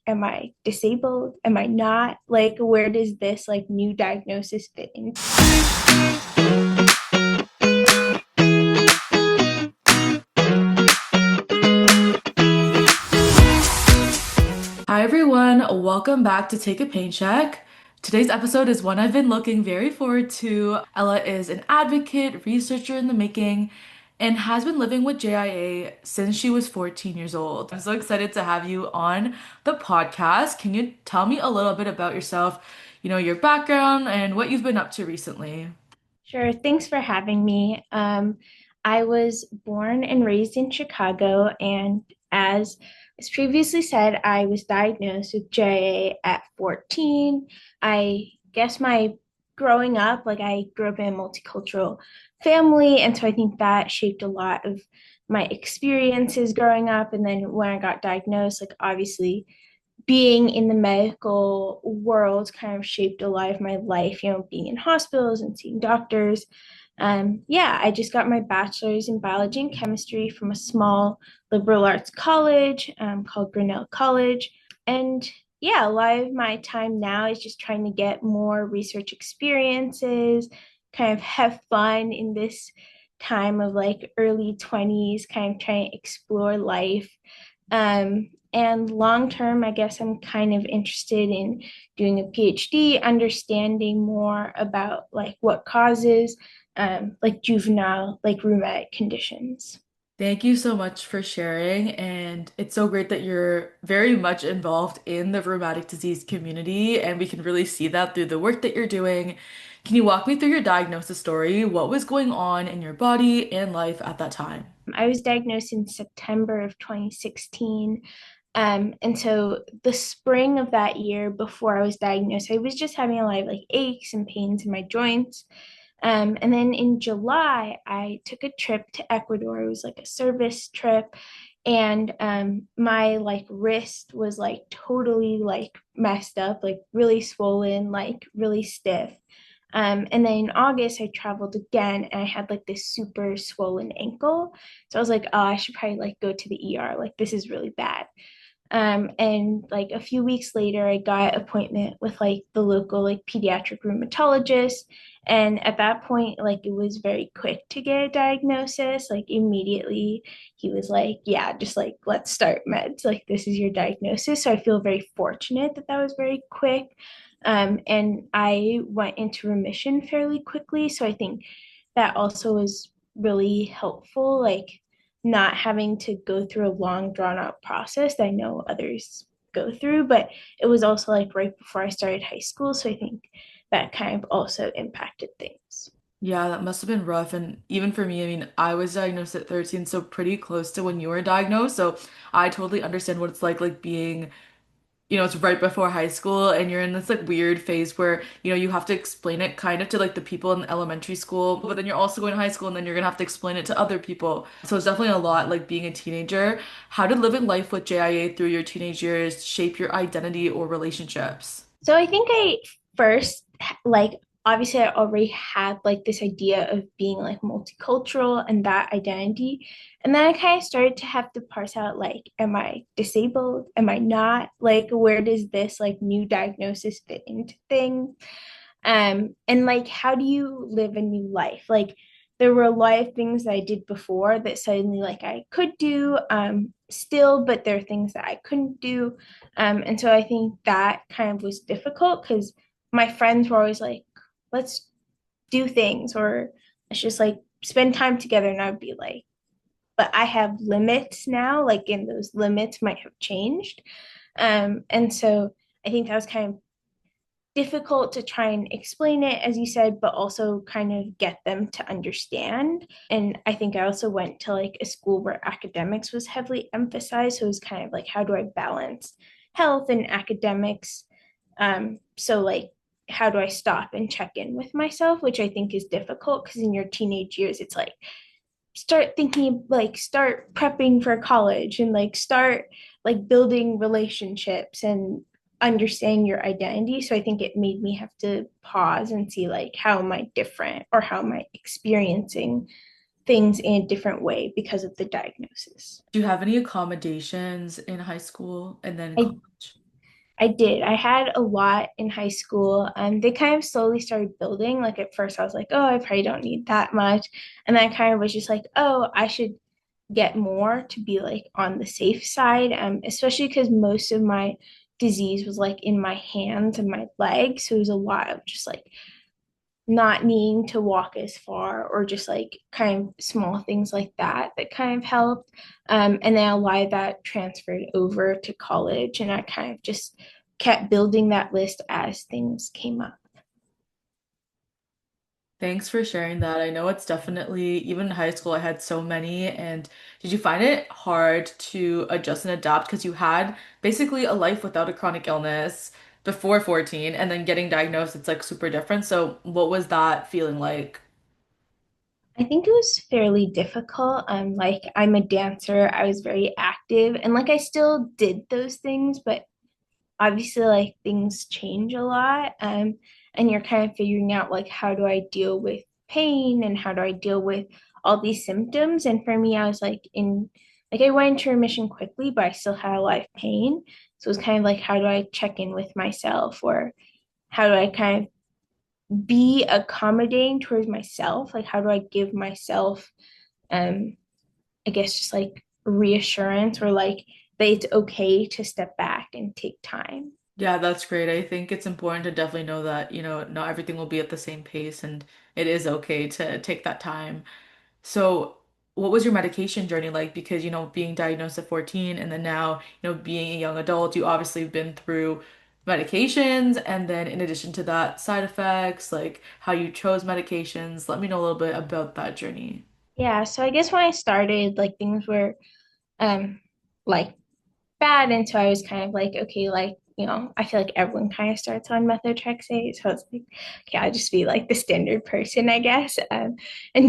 am I disabled? Am I not? Like, where does this like new diagnosis fit in? Hi everyone, welcome back to Take a Pain Check. Today's episode is one I've been looking very forward to. Ella is an advocate, researcher in the making, and has been living with JIA since she was 14 years old. I'm so excited to have you on the podcast. Can you tell me a little bit about yourself, your background and what you've been up to recently? Sure, thanks for having me. I was born and raised in Chicago, and as previously said, I was diagnosed with JIA at 14. I guess my growing up, like I grew up in a multicultural family, and so I think that shaped a lot of my experiences growing up. And then when I got diagnosed, like obviously being in the medical world kind of shaped a lot of my life, being in hospitals and seeing doctors. Yeah, I just got my bachelor's in biology and chemistry from a small liberal arts college called Grinnell College. And yeah, a lot of my time now is just trying to get more research experiences, kind of have fun in this time of like early 20s, kind of trying to explore life. And long term, I guess I'm kind of interested in doing a PhD, understanding more about like what causes like juvenile, like rheumatic conditions. Thank you so much for sharing. And it's so great that you're very much involved in the rheumatic disease community, and we can really see that through the work that you're doing. Can you walk me through your diagnosis story? What was going on in your body and life at that time? I was diagnosed in September of 2016. And so the spring of that year before I was diagnosed, I was just having a lot of like aches and pains in my joints. And then in July, I took a trip to Ecuador. It was like a service trip. And my like wrist was like totally like messed up, like really swollen, like really stiff. And then in August, I traveled again and I had like this super swollen ankle. So I was like, oh, I should probably like go to the ER. Like, this is really bad. And like a few weeks later, I got an appointment with like the local like pediatric rheumatologist. And at that point, like it was very quick to get a diagnosis. Like immediately, he was like, "Yeah, just like let's start meds. Like this is your diagnosis." So I feel very fortunate that that was very quick. And I went into remission fairly quickly. So I think that also was really helpful. Like not having to go through a long drawn out process that I know others go through, but it was also like right before I started high school. So I think that kind of also impacted things. Yeah, that must have been rough. And even for me, I mean, I was diagnosed at 13, so pretty close to when you were diagnosed. So I totally understand what it's like being it's right before high school and you're in this weird phase where, you have to explain it kind of to the people in elementary school, but then you're also going to high school and then you're gonna have to explain it to other people. So it's definitely a lot being a teenager. How did living life with JIA through your teenage years shape your identity or relationships? So I think I first like obviously I already had like this idea of being like multicultural and that identity. And then I kind of started to have to parse out like, am I disabled? Am I not? Like, where does this like new diagnosis fit into things? And like how do you live a new life? Like there were a lot of things that I did before that suddenly like I could do still, but there are things that I couldn't do. And so I think that kind of was difficult because my friends were always like, let's do things or let's just like spend time together. And I'd be like, but I have limits now, like, and those limits might have changed. And so I think that was kind of difficult to try and explain it, as you said, but also kind of get them to understand. And I think I also went to like a school where academics was heavily emphasized. So it was kind of like, how do I balance health and academics? So, like, how do I stop and check in with myself, which I think is difficult because in your teenage years, it's like, start thinking like start prepping for college and like start like building relationships and understanding your identity. So I think it made me have to pause and see like how am I different or how am I experiencing things in a different way because of the diagnosis. Do you have any accommodations in high school and then in I college? I did. I had a lot in high school. They kind of slowly started building. Like at first, I was like, oh, I probably don't need that much. And then I kind of was just like, oh, I should get more to be like on the safe side. Especially because most of my disease was like in my hands and my legs. So it was a lot of just like not needing to walk as far or just like kind of small things like that that kind of helped. And then a lot of that transferred over to college, and I kind of just kept building that list as things came up. Thanks for sharing that. I know it's definitely, even in high school, I had so many. And did you find it hard to adjust and adapt? Because you had basically a life without a chronic illness before 14, and then getting diagnosed, it's like super different. So, what was that feeling like? I think it was fairly difficult. Like I'm a dancer, I was very active, and like I still did those things, but obviously like things change a lot, and you're kind of figuring out like how do I deal with pain and how do I deal with all these symptoms. And for me, I was like in like I went into remission quickly, but I still had a lot of pain. So it was kind of like how do I check in with myself, or how do I kind of be accommodating towards myself, like how do I give myself um I guess just like reassurance, or like that it's okay to step back and take time. Yeah, that's great. I think it's important to definitely know that, not everything will be at the same pace, and it is okay to take that time. So, what was your medication journey like? Because, being diagnosed at 14 and then now, being a young adult, you obviously have been through medications, and then in addition to that, side effects, like how you chose medications. Let me know a little bit about that journey. Yeah, so I guess when I started, like things were um like bad, and so I was kind of like, okay, like, I feel like everyone kind of starts on methotrexate. So I was like, okay, I'll just be like the standard person, I guess, and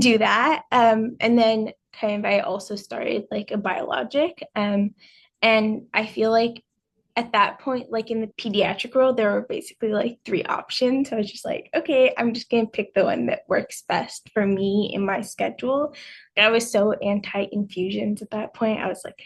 do that. And then kind of I also started like a biologic. And I feel like at that point, like in the pediatric world, there were basically like three options. So I was just like, okay, I'm just gonna pick the one that works best for me in my schedule. I was so anti-infusions at that point. I was like,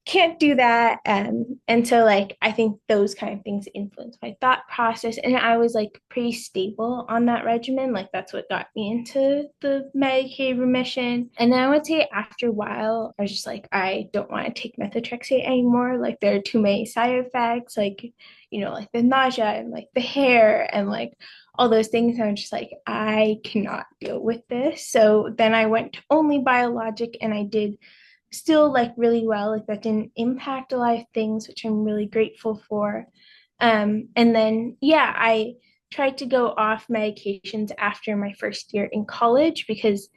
can't do that. And so like I think those kind of things influence my thought process. And I was like pretty stable on that regimen. Like that's what got me into the Medicaid remission. And then I would say after a while, I was just like, I don't want to take methotrexate anymore. Like there are too many side effects, like, like the nausea and like the hair and like all those things. And I'm just like, I cannot deal with this. So then I went to only biologic, and I did still like really well. Like that didn't impact a lot of things, which I'm really grateful for. And then yeah, I tried to go off medications after my first year in college, because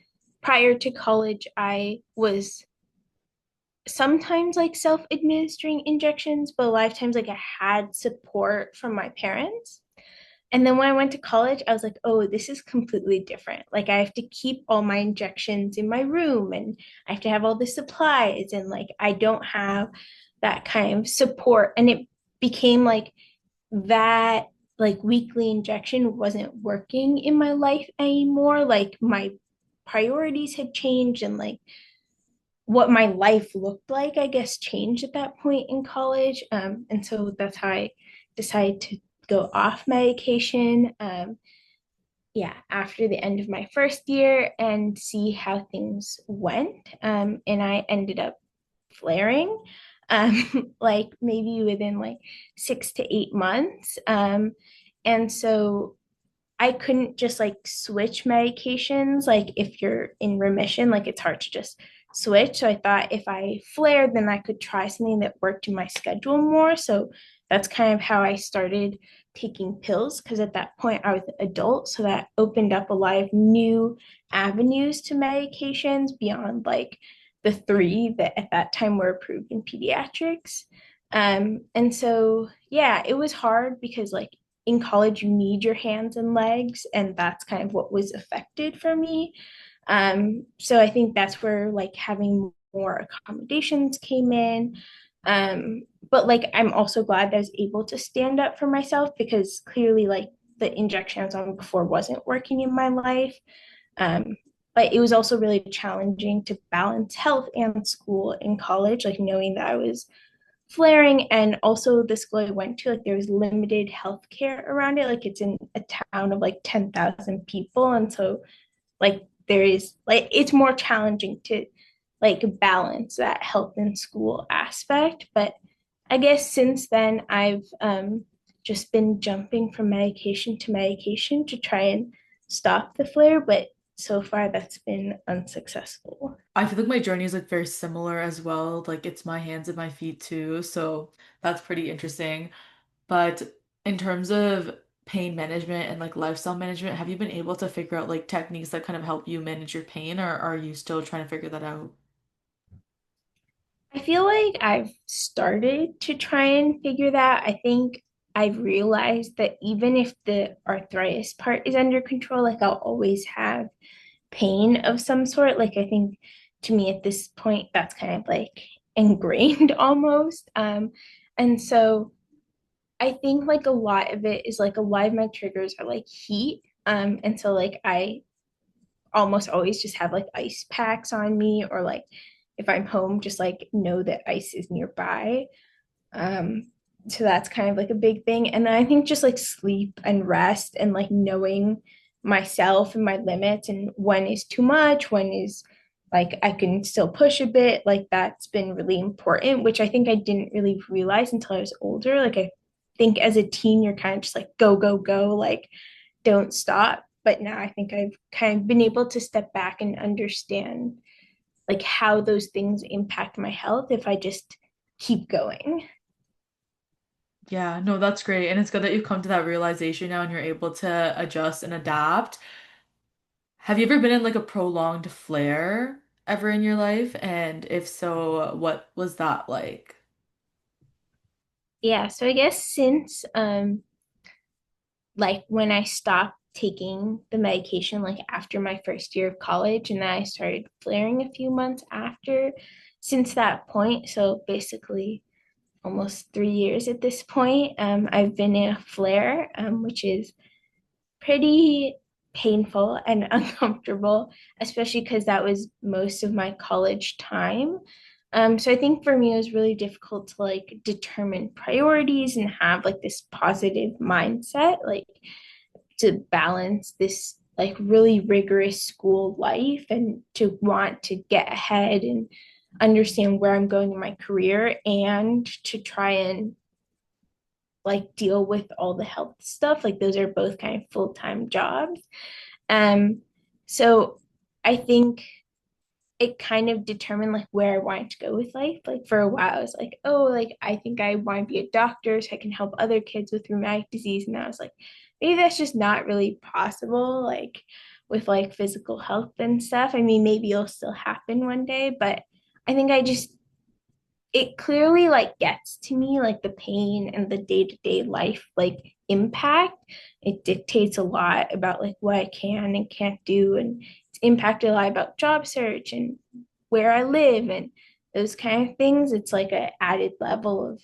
prior to college I was sometimes like self-administering injections, but a lot of times like I had support from my parents. And then when I went to college, I was like, oh, this is completely different. Like, I have to keep all my injections in my room, and I have to have all the supplies. And like, I don't have that kind of support. And it became like that, like, weekly injection wasn't working in my life anymore. Like, my priorities had changed, and like what my life looked like, I guess, changed at that point in college. And so that's how I decided to go off medication. Yeah, after the end of my first year and see how things went. And I ended up flaring, like maybe within like 6 to 8 months. And so I couldn't just like switch medications. Like if you're in remission, like it's hard to just switch. So I thought if I flared, then I could try something that worked in my schedule more. So that's kind of how I started taking pills, because at that point I was an adult. So that opened up a lot of new avenues to medications beyond like the three that at that time were approved in pediatrics. And so, yeah, it was hard because like in college you need your hands and legs, and that's kind of what was affected for me. So I think that's where like having more accommodations came in. But like I'm also glad that I was able to stand up for myself, because clearly like the injection I was on before wasn't working in my life. um, but it was also really challenging to balance health and school in college, like knowing that I was flaring. And also the school I went to, like there was limited healthcare around it. Like it's in a town of like 10,000 people. And so like there is like it's more challenging to like balance that health and school aspect. But I guess since then I've just been jumping from medication to medication to try and stop the flare, but so far that's been unsuccessful. I feel like my journey is like very similar as well. Like it's my hands and my feet too. So that's pretty interesting. But in terms of pain management and like lifestyle management, have you been able to figure out like techniques that kind of help you manage your pain, or are you still trying to figure that out? I feel like I've started to try and figure that. I think I've realized that even if the arthritis part is under control, like I'll always have pain of some sort. Like I think to me at this point, that's kind of like ingrained almost. And so I think like a lot of it is like a lot of my triggers are like heat. And so like I almost always just have like ice packs on me, or like if I'm home, just like know that ice is nearby. Um, so that's kind of like a big thing. And then I think just like sleep and rest and like knowing myself and my limits and when is too much, when is like I can still push a bit, like that's been really important, which I think I didn't really realize until I was older. Like I think as a teen, you're kind of just like go, go, go, like don't stop. But now I think I've kind of been able to step back and understand like how those things impact my health if I just keep going. Yeah, no, that's great. And it's good that you've come to that realization now and you're able to adjust and adapt. Have you ever been in like a prolonged flare ever in your life? And if so, what was that like? Yeah, so I guess since like when I stopped taking the medication like after my first year of college and then I started flaring a few months after, since that point, so basically almost 3 years at this point, I've been in a flare, which is pretty painful and uncomfortable, especially because that was most of my college time. So I think for me it was really difficult to like determine priorities and have like this positive mindset, like to balance this like really rigorous school life and to want to get ahead and understand where I'm going in my career and to try and like deal with all the health stuff. Like those are both kind of full-time jobs. Um, so I think it kind of determined like where I wanted to go with life. Like for a while, I was like, oh, like I think I want to be a doctor so I can help other kids with rheumatic disease. And I was like, maybe that's just not really possible, like with like physical health and stuff. I mean, maybe it'll still happen one day, but I think I just it clearly like gets to me like the pain and the day-to-day life like impact. It dictates a lot about like what I can and can't do, and it's impacted a lot about job search and where I live and those kind of things. It's like an added level of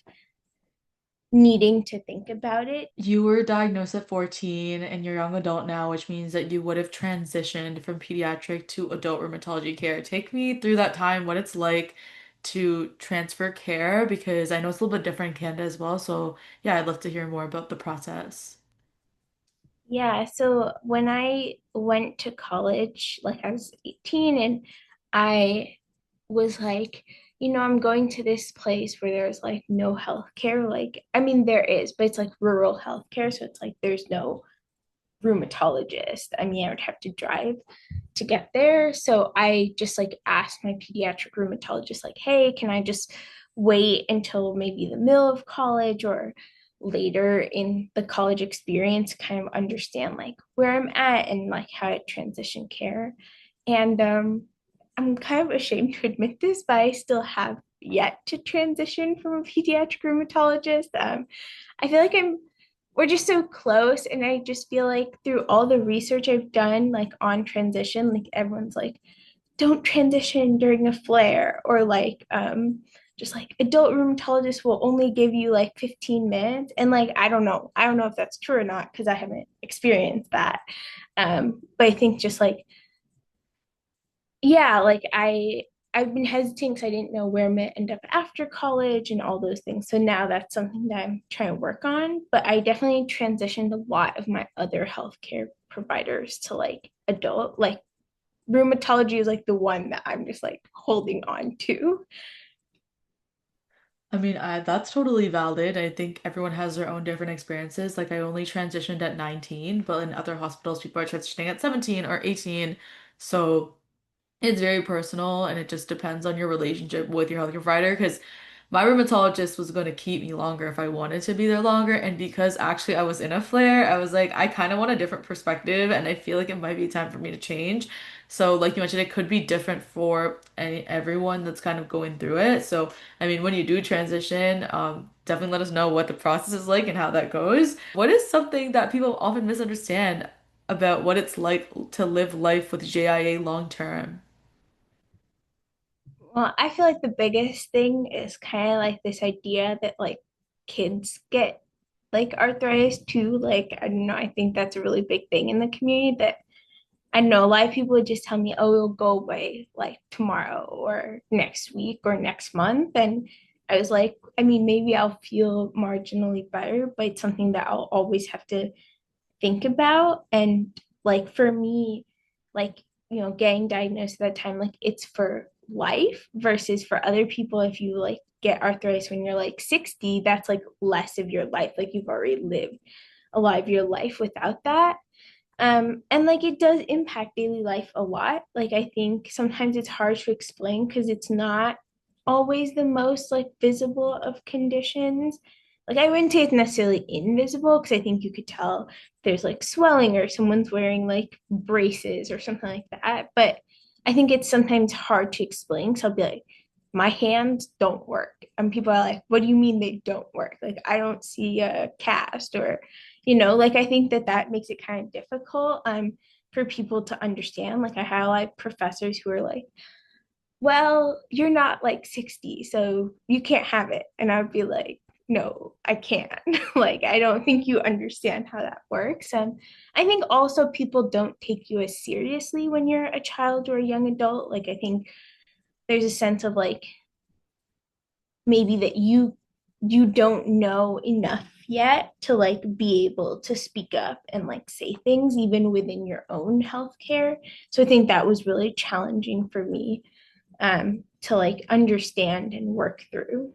needing to think about it. You were diagnosed at 14 and you're a young adult now, which means that you would have transitioned from pediatric to adult rheumatology care. Take me through that time, what it's like to transfer care, because I know it's a little bit different in Canada as well. So, yeah, I'd love to hear more about the process. Yeah, so when I went to college, like I was 18, and I was like, I'm going to this place where there's like no healthcare. Like, I mean, there is, but it's like rural healthcare. So it's like there's no rheumatologist. I mean, I would have to drive to get there. So I just like asked my pediatric rheumatologist, like, hey, can I just wait until maybe the middle of college or later in the college experience to kind of understand like where I'm at and like how to transition care. And I'm kind of ashamed to admit this, but I still have yet to transition from a pediatric rheumatologist. I feel like we're just so close, and I just feel like through all the research I've done like on transition, like everyone's like don't transition during a flare, or like just like adult rheumatologists will only give you like 15 minutes, and like I don't know if that's true or not because I haven't experienced that. But I think just like yeah, like I've been hesitant because I didn't know where I'm gonna end up after college and all those things. So now that's something that I'm trying to work on. But I definitely transitioned a lot of my other healthcare providers to like adult, like rheumatology is like the one that I'm just like holding on to. I mean, that's totally valid. I think everyone has their own different experiences. Like I only transitioned at 19, but in other hospitals, people are transitioning at 17 or 18. So it's very personal and it just depends on your relationship with your healthcare provider. Because my rheumatologist was going to keep me longer if I wanted to be there longer. And because actually I was in a flare, I was like, I kind of want a different perspective and I feel like it might be time for me to change. So, like you mentioned, it could be different for everyone that's kind of going through it. So, I mean, when you do transition, definitely let us know what the process is like and how that goes. What is something that people often misunderstand about what it's like to live life with JIA long term? Well, I feel like the biggest thing is kind of like this idea that like kids get like arthritis too. Like, I don't know, I think that's a really big thing in the community that I know a lot of people would just tell me, oh, it'll go away like tomorrow or next week or next month. And I was like, I mean, maybe I'll feel marginally better, but it's something that I'll always have to think about. And like for me, like, getting diagnosed at that time, like it's for life versus for other people, if you like get arthritis when you're like 60, that's like less of your life. Like you've already lived a lot of your life without that. And like it does impact daily life a lot. Like I think sometimes it's hard to explain because it's not always the most like visible of conditions. Like I wouldn't say it's necessarily invisible because I think you could tell there's like swelling or someone's wearing like braces or something like that. But I think it's sometimes hard to explain. So I'll be like, my hands don't work. And people are like, what do you mean they don't work? Like I don't see a cast or like I think that that makes it kind of difficult for people to understand. Like I had a lot of professors who are like, well, you're not like 60, so you can't have it. And I would be like, no, I can't. Like I don't think you understand how that works. And I think also people don't take you as seriously when you're a child or a young adult. Like I think there's a sense of like maybe that you don't know enough yet to like be able to speak up and like say things even within your own healthcare. So I think that was really challenging for me to like understand and work through.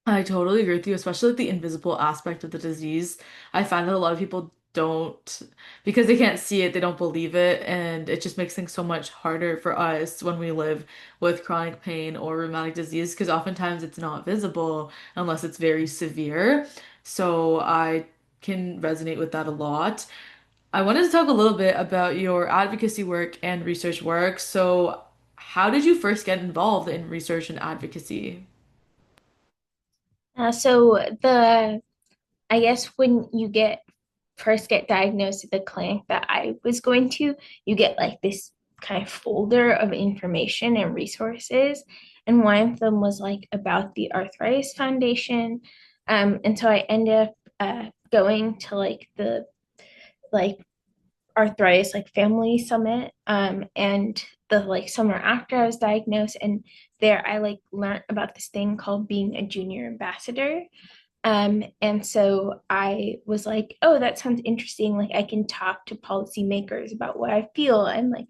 I totally agree with you, especially like the invisible aspect of the disease. I find that a lot of people don't, because they can't see it, they don't believe it, and it just makes things so much harder for us when we live with chronic pain or rheumatic disease, because oftentimes it's not visible unless it's very severe. So I can resonate with that a lot. I wanted to talk a little bit about your advocacy work and research work. So, how did you first get involved in research and advocacy? So the I guess when you get first get diagnosed at the clinic that I was going to, you get like this kind of folder of information and resources. And one of them was like about the Arthritis Foundation. And so I ended up going to like the like arthritis like family summit and the like summer after I was diagnosed, and there I like learned about this thing called being a junior ambassador. And so I was like, oh, that sounds interesting. Like I can talk to policymakers about what I feel and like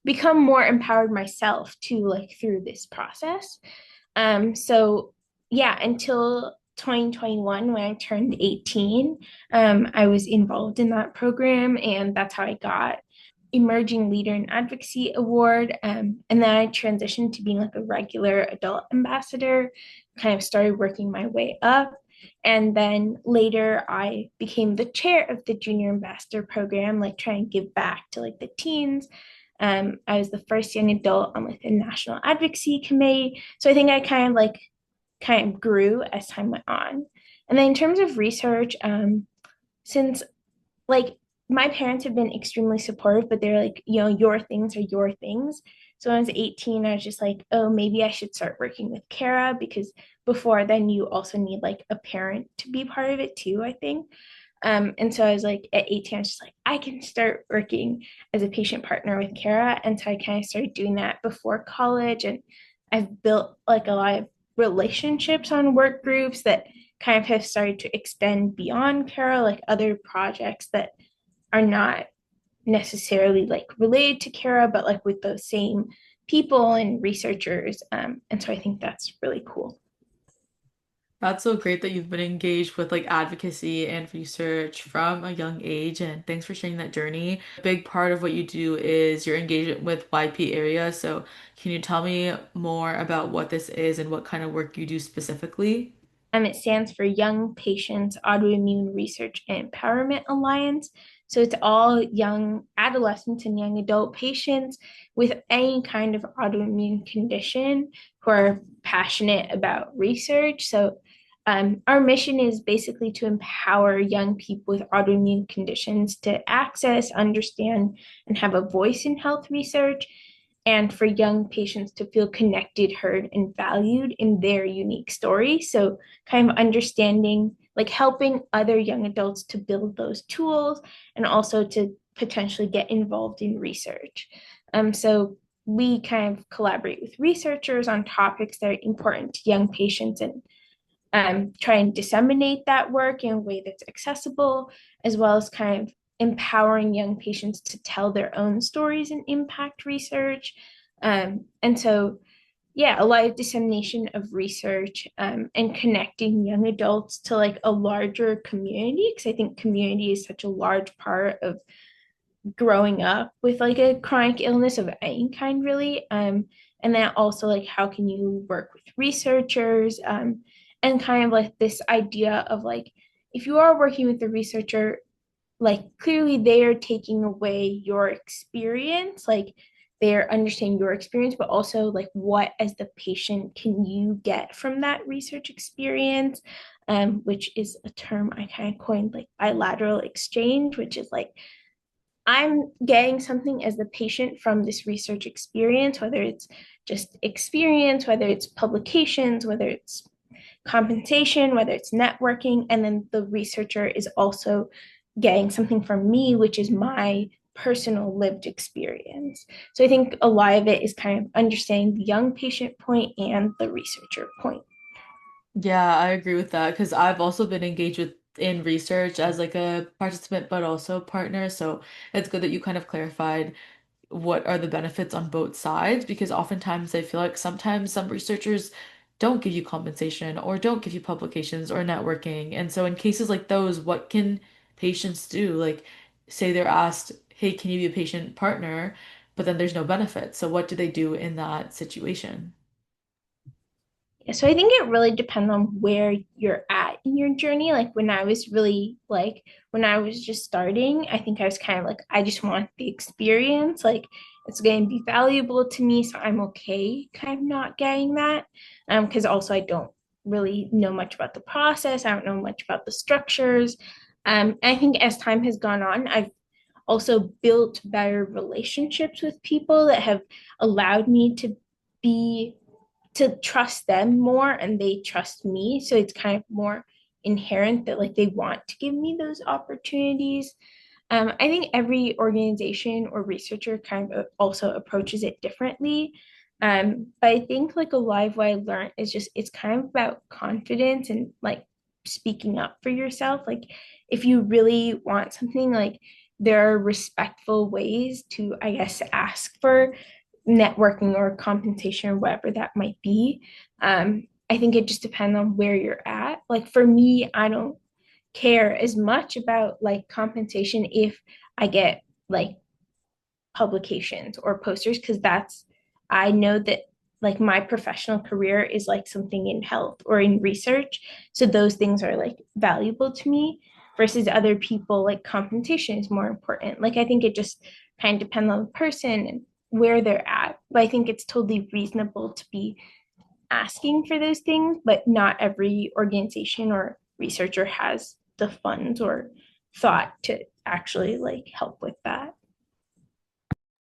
become more empowered myself too, like through this process. So yeah, until 2021 when I turned 18, I was involved in that program, and that's how I got Emerging Leader in Advocacy Award. And then I transitioned to being like a regular adult ambassador, kind of started working my way up. And then later I became the chair of the Junior Ambassador program, like trying to give back to like the teens. I was the first young adult on like the National Advocacy Committee. So I think I kind of grew as time went on. And then in terms of research, since like my parents have been extremely supportive, but they're like, your things are your things. So when I was 18, I was just like, oh, maybe I should start working with CARRA because before then you also need like a parent to be part of it too, I think. And so I was like, at 18, I was just like, I can start working as a patient partner with CARRA. And so I kind of started doing that before college. And I've built like a lot of relationships on work groups that kind of have started to extend beyond CARRA, like other projects that are not necessarily like related to CARRA, but like with those same people and researchers. And so I think that's really cool. That's so great that you've been engaged with like advocacy and research from a young age, and thanks for sharing that journey. A big part of what you do is your engagement with YP area. So can you tell me more about what this is and what kind of work you do specifically? It stands for Young Patients Autoimmune Research and Empowerment Alliance. So it's all young adolescents and young adult patients with any kind of autoimmune condition who are passionate about research. So our mission is basically to empower young people with autoimmune conditions to access, understand, and have a voice in health research, and for young patients to feel connected, heard, and valued in their unique story. So, kind of understanding, like helping other young adults to build those tools and also to potentially get involved in research. So, we kind of collaborate with researchers on topics that are important to young patients and try and disseminate that work in a way that's accessible, as well as kind of empowering young patients to tell their own stories and impact research. And so, yeah, a lot of dissemination of research and connecting young adults to like a larger community, because I think community is such a large part of growing up with like a chronic illness of any kind, really. And then also like how can you work with researchers and kind of like this idea of like if you are working with a researcher, like clearly they are taking away your experience, like they're understanding your experience, but also like what as the patient can you get from that research experience, which is a term I kind of coined like bilateral exchange, which is like I'm getting something as the patient from this research experience, whether it's just experience, whether it's publications, whether it's compensation, whether it's networking, and then the researcher is also getting something from me, which is my personal lived experience. So I think a lot of it is kind of understanding the young patient point and the researcher point. Yeah, I agree with that because I've also been engaged with in research as like a participant but also partner. So it's good that you kind of clarified what are the benefits on both sides because oftentimes I feel like sometimes some researchers don't give you compensation or don't give you publications or networking. And so in cases like those, what can patients do? Like say they're asked, "Hey, can you be a patient partner?" But then there's no benefit. So what do they do in that situation? So I think it really depends on where you're at in your journey. Like when I was really like when I was just starting, I think I was kind of like I just want the experience. Like it's going to be valuable to me, so I'm okay kind of not getting that. Because also I don't really know much about the process. I don't know much about the structures. And I think as time has gone on, I've also built better relationships with people that have allowed me be to trust them more and they trust me. So it's kind of more inherent that like they want to give me those opportunities. I think every organization or researcher kind of also approaches it differently. But I think like a lot of what I learned is just it's kind of about confidence and like speaking up for yourself. Like if you really want something, like there are respectful ways to, I guess, ask for networking or compensation or whatever that might be. I think it just depends on where you're at. Like for me, I don't care as much about like compensation if I get like publications or posters because that's I know that like my professional career is like something in health or in research. So those things are like valuable to me versus other people like compensation is more important. Like I think it just kind of depends on the person and where they're at. But I think it's totally reasonable to be asking for those things, but not every organization or researcher has the funds or thought to actually like help with that.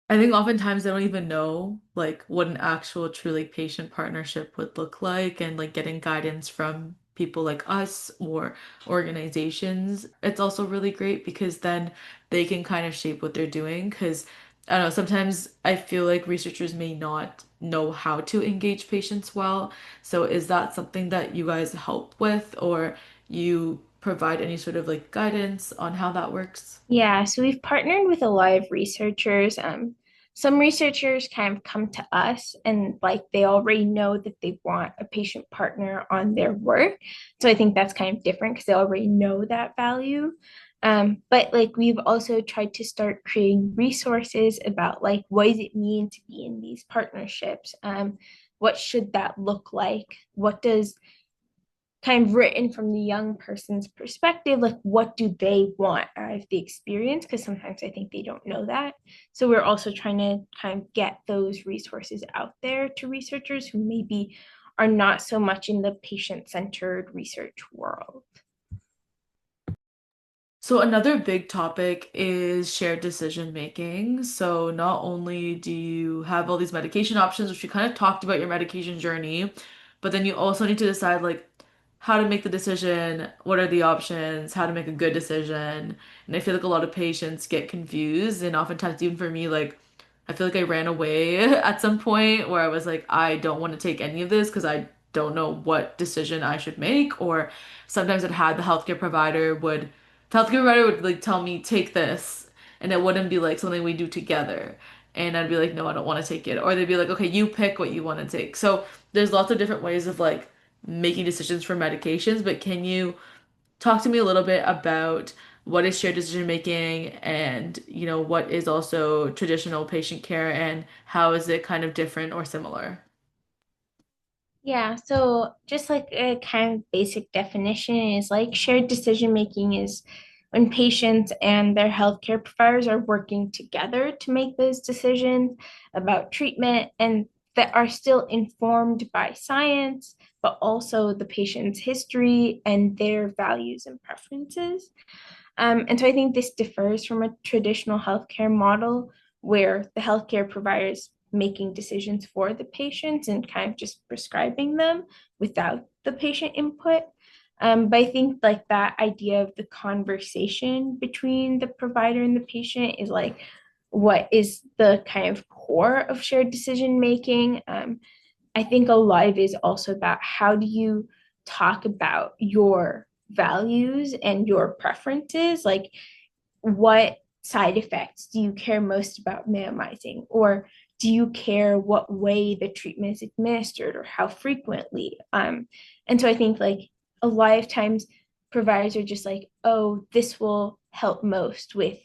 I think oftentimes they don't even know like what an actual true like patient partnership would look like and like getting guidance from people like us or organizations, it's also really great because then they can kind of shape what they're doing. Because I don't know, sometimes I feel like researchers may not know how to engage patients well. So is that something that you guys help with, or you provide any sort of like guidance on how that works? Yeah, so we've partnered with a lot of researchers. Some researchers kind of come to us and like they already know that they want a patient partner on their work. So I think that's kind of different because they already know that value. But like we've also tried to start creating resources about like what does it mean to be in these partnerships? What should that look like? What does kind of written from the young person's perspective, like what do they want out of the experience? Because sometimes I think they don't know that. So we're also trying to kind of get those resources out there to researchers who maybe are not so much in the patient-centered research world. So another big topic is shared decision making. So not only do you have all these medication options, which we kind of talked about your medication journey, but then you also need to decide like how to make the decision, what are the options, how to make a good decision. And I feel like a lot of patients get confused, and oftentimes even for me, like I feel like I ran away at some point where I was like, I don't want to take any of this because I don't know what decision I should make. Or sometimes it had the healthcare provider would like tell me take this, and it wouldn't be like something we do together. And I'd be like, no, I don't want to take it. Or they'd be like, okay, you pick what you want to take. So there's lots of different ways of like making decisions for medications, but can you talk to me a little bit about what is shared decision making and, what is also traditional patient care and how is it kind of different or similar? Yeah, so just like a kind of basic definition is like shared decision making is when patients and their healthcare providers are working together to make those decisions about treatment and that are still informed by science, but also the patient's history and their values and preferences. And so I think this differs from a traditional healthcare model where the healthcare provider is making decisions for the patients and kind of just prescribing them without the patient input. But I think like that idea of the conversation between the provider and the patient is like what is the kind of core of shared decision making. I think a lot of it is also about how do you talk about your values and your preferences, like what side effects do you care most about minimizing, or do you care what way the treatment is administered or how frequently. And so I think like a lot of times providers are just like, oh, this will help most with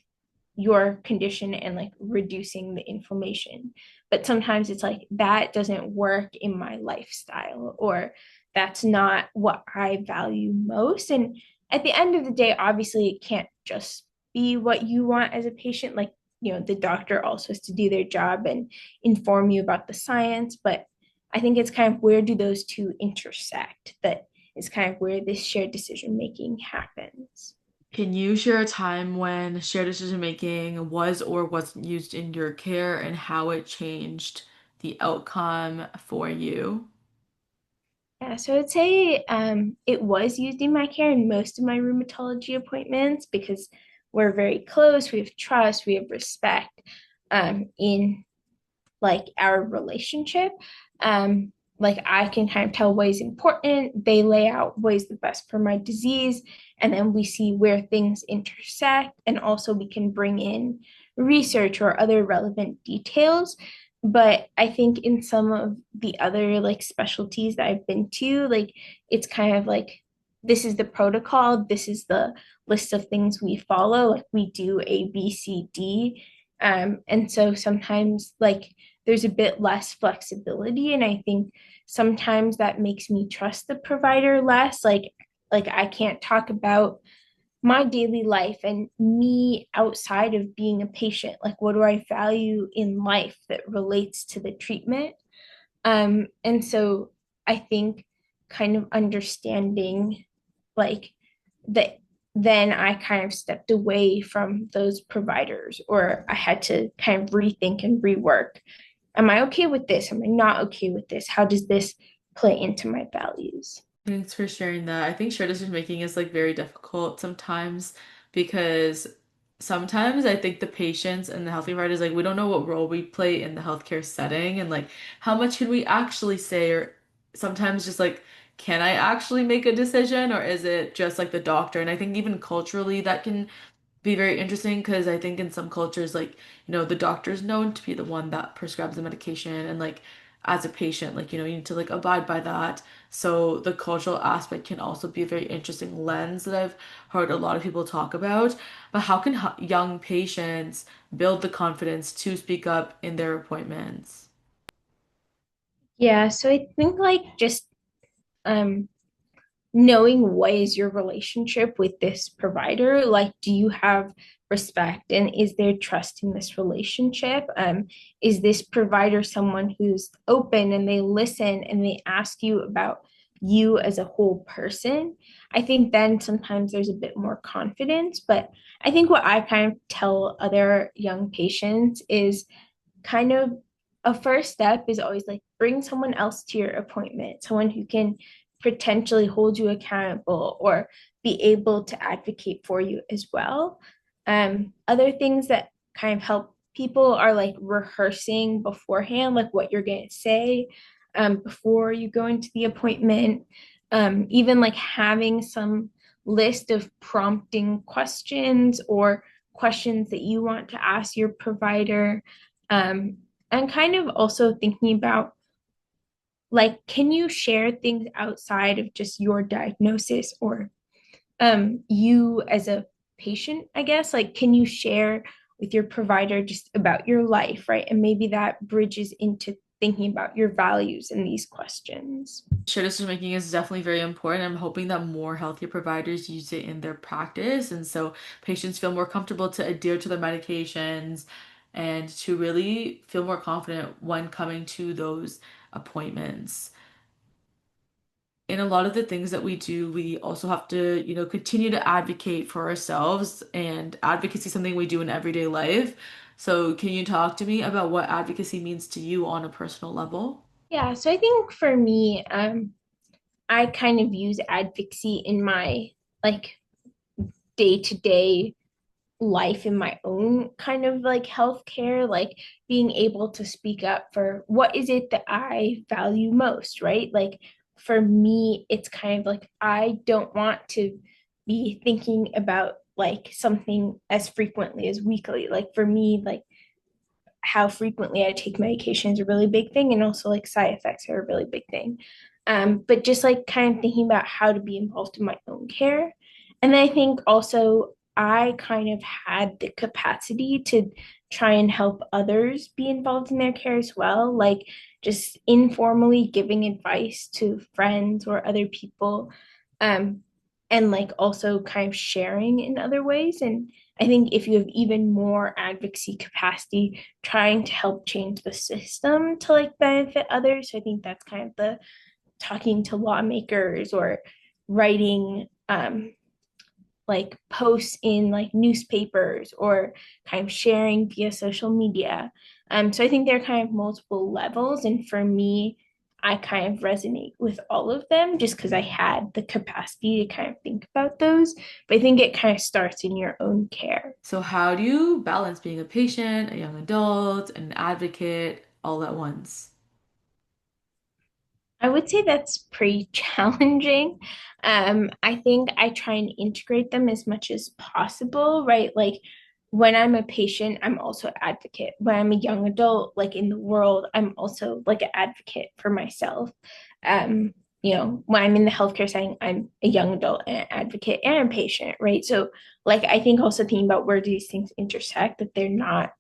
your condition and like reducing the inflammation. But sometimes it's like that doesn't work in my lifestyle, or that's not what I value most. And at the end of the day, obviously, it can't just be what you want as a patient. Like, the doctor also has to do their job and inform you about the science. But I think it's kind of where do those two intersect that is kind of where this shared decision making happens. Can you share a time when shared decision making was or wasn't used in your care and how it changed the outcome for you? Yeah, so I'd say it was used in my care in most of my rheumatology appointments because we're very close, we have trust, we have respect in like our relationship. Um, like I can kind of tell what is important, they lay out what is the best for my disease, and then we see where things intersect, and also we can bring in research or other relevant details. But I think in some of the other like specialties that I've been to, like it's kind of like this is the protocol, this is the list of things we follow, like we do A, B, C, D. And so sometimes like there's a bit less flexibility, and I think sometimes that makes me trust the provider less. Like I can't talk about my daily life and me outside of being a patient. Like what do I value in life that relates to the treatment? And so I think kind of understanding like that, then I kind of stepped away from those providers, or I had to kind of rethink and rework. Am I okay with this? Am I not okay with this? How does this play into my values? Thanks for sharing that. I think shared decision making is like very difficult sometimes because sometimes I think the patients and the healthcare providers like we don't know what role we play in the healthcare setting and like how much can we actually say or sometimes just like can I actually make a decision or is it just like the doctor? And I think even culturally that can be very interesting because I think in some cultures, like, the doctor is known to be the one that prescribes the medication and like as a patient, like, you need to like abide by that. So the cultural aspect can also be a very interesting lens that I've heard a lot of people talk about. But how can young patients build the confidence to speak up in their appointments? Yeah, so I think like just um knowing what is your relationship with this provider, like do you have respect and is there trust in this relationship? Is this provider someone who's open and they listen and they ask you about you as a whole person? I think then sometimes there's a bit more confidence, but I think what I kind of tell other young patients is kind of a first step is always like bring someone else to your appointment, someone who can potentially hold you accountable or be able to advocate for you as well. Other things that kind of help people are like rehearsing beforehand, like what you're going to say before you go into the appointment. Even like having some list of prompting questions or questions that you want to ask your provider, and kind of also thinking about like, can you share things outside of just your diagnosis or you as a patient, I guess? Like, can you share with your provider just about your life, right? And maybe that bridges into thinking about your values in these questions. Shared decision making is definitely very important. I'm hoping that more healthcare providers use it in their practice. And so patients feel more comfortable to adhere to their medications and to really feel more confident when coming to those appointments. In a lot of the things that we do, we also have to, continue to advocate for ourselves, and advocacy is something we do in everyday life. So, can you talk to me about what advocacy means to you on a personal level? Yeah, so I think for me, I kind of use advocacy in my like day to day life in my own kind of like healthcare, like being able to speak up for what is it that I value most, right? Like for me, it's kind of like I don't want to be thinking about like something as frequently as weekly. Like for me, like how frequently I take medication is a really big thing, and also like side effects are a really big thing. But just like kind of thinking about how to be involved in my own care. And then I think also I kind of had the capacity to try and help others be involved in their care as well, like just informally giving advice to friends or other people, um, and like also kind of sharing in other ways. And I think if you have even more advocacy capacity, trying to help change the system to like benefit others. So I think that's kind of the talking to lawmakers or writing like posts in like newspapers or kind of sharing via social media. So I think there are kind of multiple levels. And for me, I kind of resonate with all of them just because I had the capacity to kind of think about those. But I think it kind of starts in your own care. So, how do you balance being a patient, a young adult, an advocate all at once? I would say that's pretty challenging. I think I try and integrate them as much as possible, right? Like when I'm a patient, I'm also an advocate. When I'm a young adult, like in the world, I'm also like an advocate for myself. Um, when I'm in the healthcare setting, I'm a young adult and an advocate and a patient, right? So, like, I think also thinking about where these things intersect, that they're not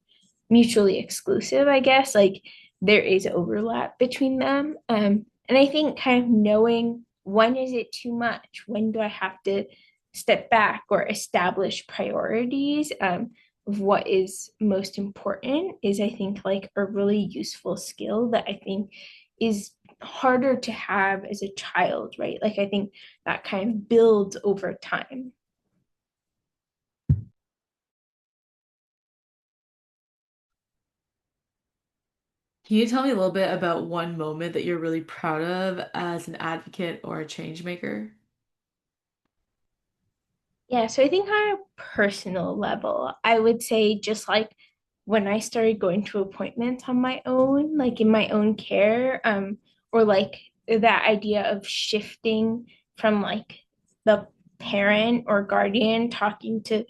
mutually exclusive, I guess. Like there is overlap between them. And I think kind of knowing when is it too much? When do I have to step back or establish priorities of what is most important is, I think, like a really useful skill that I think is harder to have as a child, right? Like I think that kind of builds over time. Can you tell me a little bit about one moment that you're really proud of as an advocate or a change maker? Yeah, so I think on a personal level, I would say just like when I started going to appointments on my own, like in my own care, or like that idea of shifting from like the parent or guardian talking to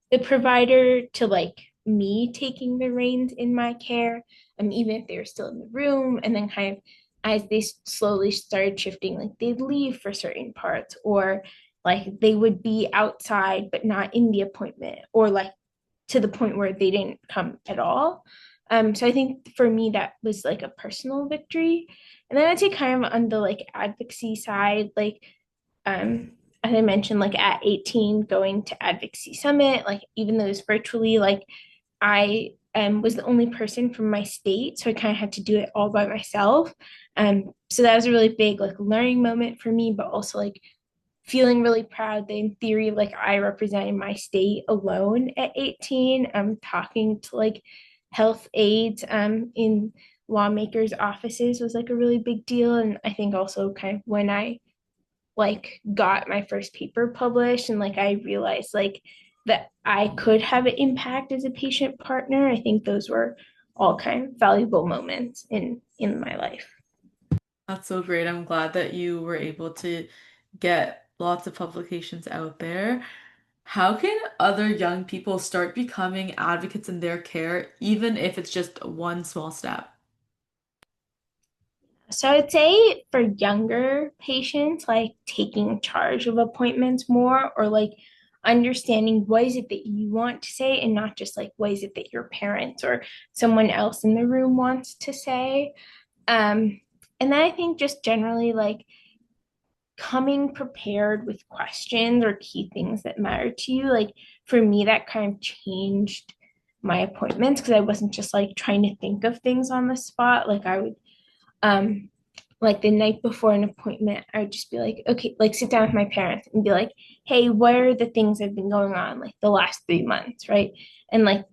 the provider to like me taking the reins in my care, even if they were still in the room, and then kind of as they slowly started shifting, like they'd leave for certain parts, or like they would be outside but not in the appointment, or like to the point where they didn't come at all. So I think for me that was like a personal victory. And then I'd say kind of on the like advocacy side, like um as I mentioned, like at 18 going to advocacy summit, like even though it was virtually, like I was the only person from my state, so I kind of had to do it all by myself. So that was a really big like learning moment for me, but also like feeling really proud that in theory, like I represented my state alone at 18. Talking to like health aides in lawmakers' offices was like a really big deal. And I think also kind of when I like got my first paper published and like I realized like that I could have an impact as a patient partner, I think those were all kind of valuable moments in my life. That's so great. I'm glad that you were able to get lots of publications out there. How can other young people start becoming advocates in their care, even if it's just one small step? So I'd say for younger patients, like taking charge of appointments more, or like understanding what is it that you want to say and not just like what is it that your parents or someone else in the room wants to say. Um, and then I think just generally like coming prepared with questions or key things that matter to you. Like for me, that kind of changed my appointments because I wasn't just like trying to think of things on the spot. Like I would um like the night before an appointment, I would just be like, okay, like sit down with my parents and be like, hey, what are the things that have been going on like the last 3 months, right? And like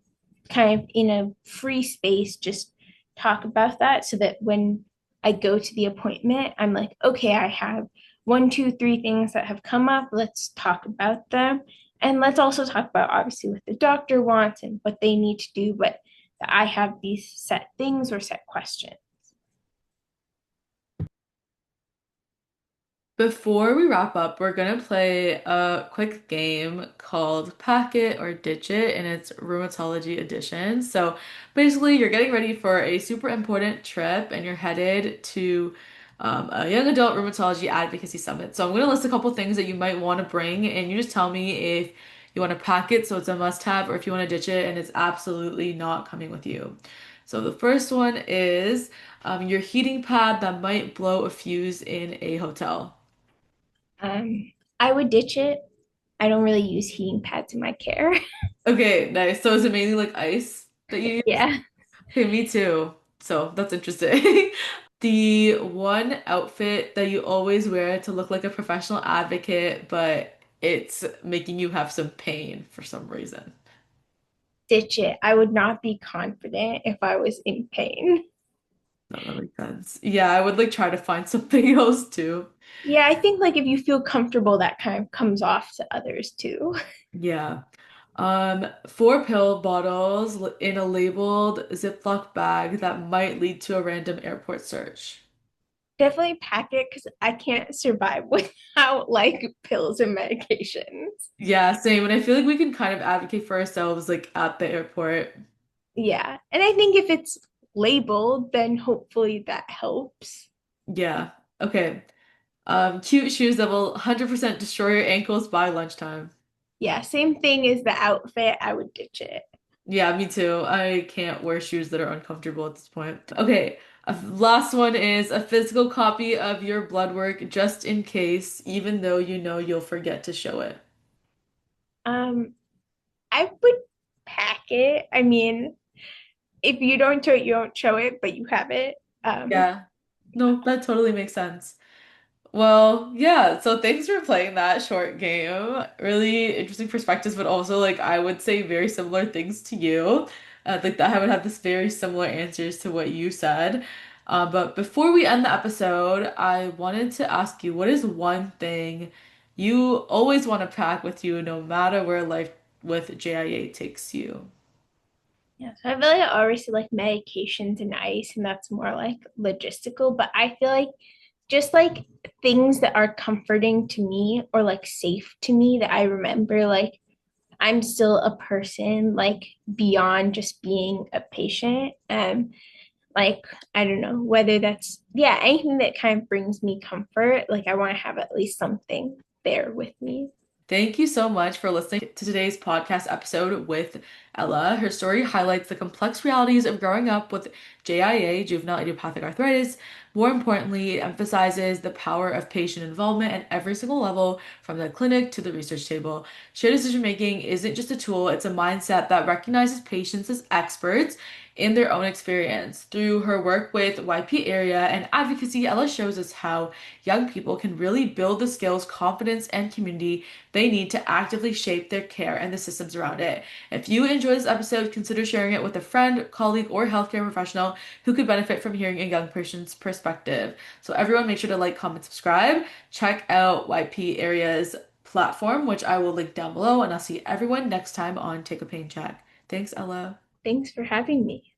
kind of in a free space, just talk about that so that when I go to the appointment, I'm like, okay, I have one, two, three things that have come up. Let's talk about them. And let's also talk about obviously what the doctor wants and what they need to do, but I have these set things or set questions. Before we wrap up, we're gonna play a quick game called Pack It or Ditch It, and it's rheumatology edition. So basically, you're getting ready for a super important trip, and you're headed to a young adult rheumatology advocacy summit. So I'm gonna list a couple things that you might want to bring, and you just tell me if you want to pack it, so it's a must-have, or if you want to ditch it, and it's absolutely not coming with you. So the first one is your heating pad that might blow a fuse in a hotel. I would ditch it. I don't really use heating pads in my care. Okay, nice. So is it mainly like ice that you use? Yeah. Okay, me too. So that's interesting. The one outfit that you always wear to look like a professional advocate, but it's making you have some pain for some reason. Ditch it. I would not be confident if I was in pain. No, that makes sense. Yeah, I would like try to find something else too. Yeah, I think like if you feel comfortable, that kind of comes off to others too. Yeah. Four pill bottles in a labeled Ziploc bag that might lead to a random airport search. Definitely pack it because I can't survive without like pills and medications. Yeah, same. And I feel like we can kind of advocate for ourselves like at the airport. Yeah. And I think if it's labeled, then hopefully that helps. Yeah. Okay. Cute shoes that will 100% destroy your ankles by lunchtime. Yeah, same thing as the outfit. I would ditch it. Yeah, me too. I can't wear shoes that are uncomfortable at this point. Okay. Last one is a physical copy of your blood work just in case, even though you know you'll forget to show it. Um, I would pack it. I mean, if you don't show it, you don't show it, but you have it. Um, Yeah. No, that totally makes sense. Well, yeah, so thanks for playing that short game. Really interesting perspectives, but also like I would say very similar things to you. Like that I would have this very similar answers to what you said. But before we end the episode, I wanted to ask you, what is one thing you always want to pack with you no matter where life with JIA takes you? Yeah, so I feel like I always say like medications and ice, and that's more like logistical. But I feel like just like things that are comforting to me or like safe to me that I remember, like I'm still a person, like beyond just being a patient. Like I don't know whether that's yeah, anything that kind of brings me comfort, like I want to have at least something there with me. Thank you so much for listening to today's podcast episode with Ella. Her story highlights the complex realities of growing up with JIA, juvenile idiopathic arthritis. More importantly, it emphasizes the power of patient involvement at every single level, from the clinic to the research table. Shared decision making isn't just a tool, it's a mindset that recognizes patients as experts in their own experience. Through her work with YP area and advocacy, Ella shows us how young people can really build the skills, confidence, and community they need to actively shape their care and the systems around it. If you enjoy this episode, consider sharing it with a friend, colleague, or healthcare professional who could benefit from hearing a young person's perspective. So, everyone, make sure to like, comment, subscribe. Check out YP Area's platform, which I will link down below, and I'll see everyone next time on Take a Pain Check. Thanks, Ella. Thanks for having me.